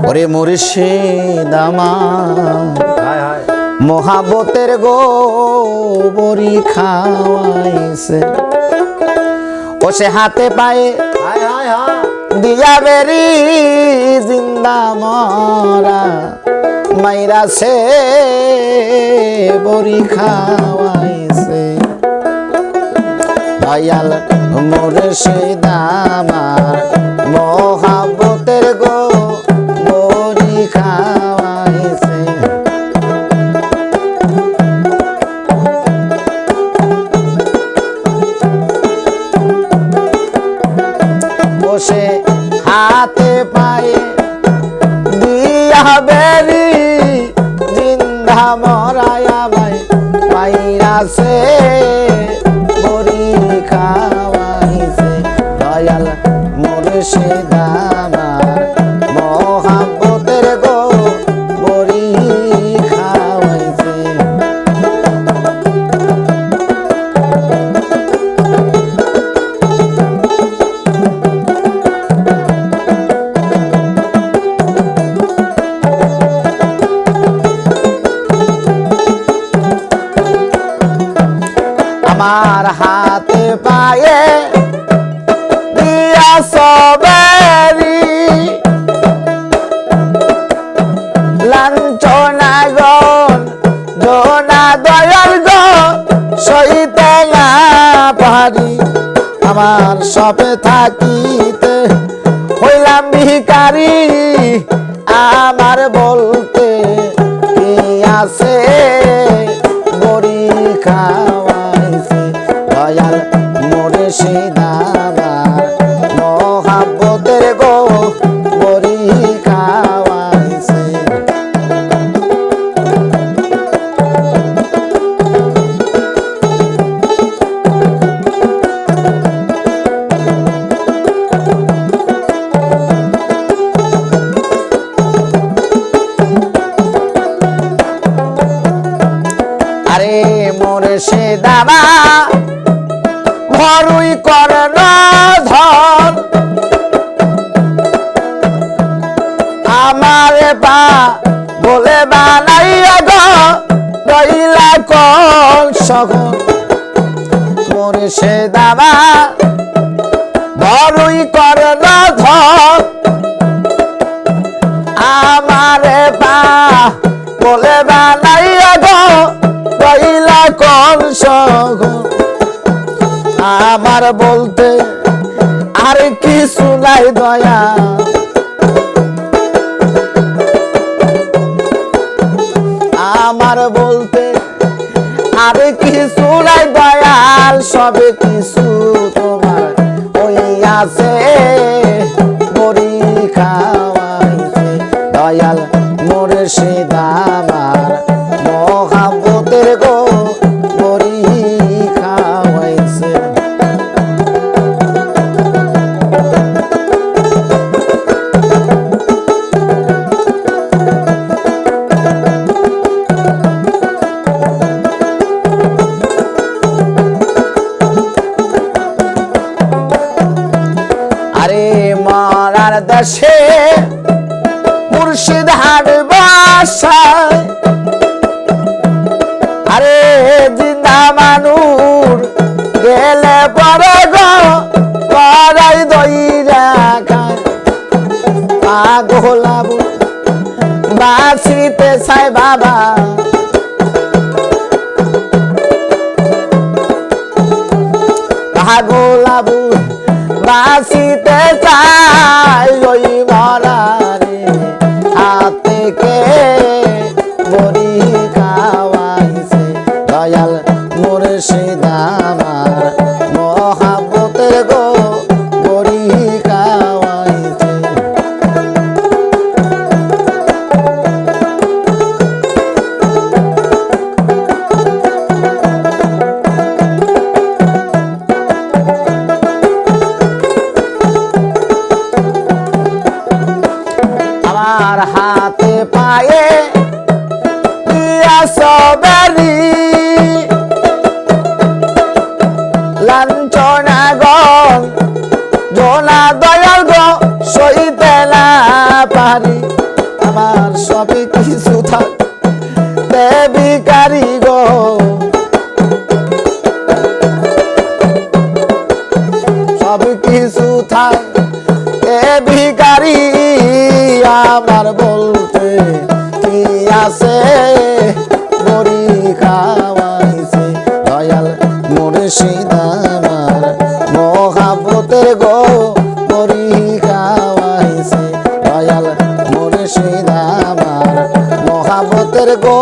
ওরে মুর্শিদ আমার মহাবতের গোবরি খাওয়াইছে ও সে হাতে পায়ে দিয়া বেরি জিন্দা মরা মাইরা সে বরি খাওয়াইছে দয়াল মুর্শিদ আমার মহাবতের গোবরি খাওয়াইছে বসে হাতে পায়ে দিয়া বেরি জিন্দা মরায়া ভাই মাইরাছে বরি খাওয়াইছে দয়াল মুর্শিদ আমার মহাবতের গোবরি খাওয়াইছে আমার হাতে পায়ে দিয়া সবেরি লাঞ্ছনা গন জোনা দয়াল গো সইতে না পারি আমার সপে থাকিতে হইলাম ভিখারি আমার বলতে কি আছে বরি খাওয়াইছে দয়াল মুর্শিদ আমার মহাবতের গোবরি খাওয়াইছে আরে মুর্শিদ আমার ভরুই করন ধন আমার পা বলে বানাইয়া গো রইলা কল সখন মুর্শিদ আমার ভরুই করন ধন আমার পা বলে বানাইয়া গো রইলা কল সখন আমার বলতে আর কিছু নাই দয়া আমার বলতে আর কিছু নাই দয়াল সবে কিছু তোমার ওই আছে বরি খাওয়াইছে দয়াল মুর্শিদ আমার মহাবতের গোবরি খাওয়াইছে আরে মরার দেশে মুর্শিদ হাট বাসায় আরে জিন্দা মানুষ গেলে পরে গো পরাই দইরা খায় পাগলাবু বাঁচিতে চাই বাবা পাগলাবু বাঁচিতে চাই ওই মরারে হাত থেকে বরি খাওয়াইছে দয়াল মুর্শিদ আমার মহাবতের গোবরি খাওয়াইছে আমার হাতে পায়ে দিয়া সবেরি থাক তে ভিখারি গো সব কিছু থাক তে ভিখারি আমার বলতে কি আছে বড়ি খাওয়াইছে দয়াল মুর্শিদ আমার মহাব্বতের গো বড়ি খাওয়াইছে দয়াল মুর্শিদ আমার মহাব্বতের গো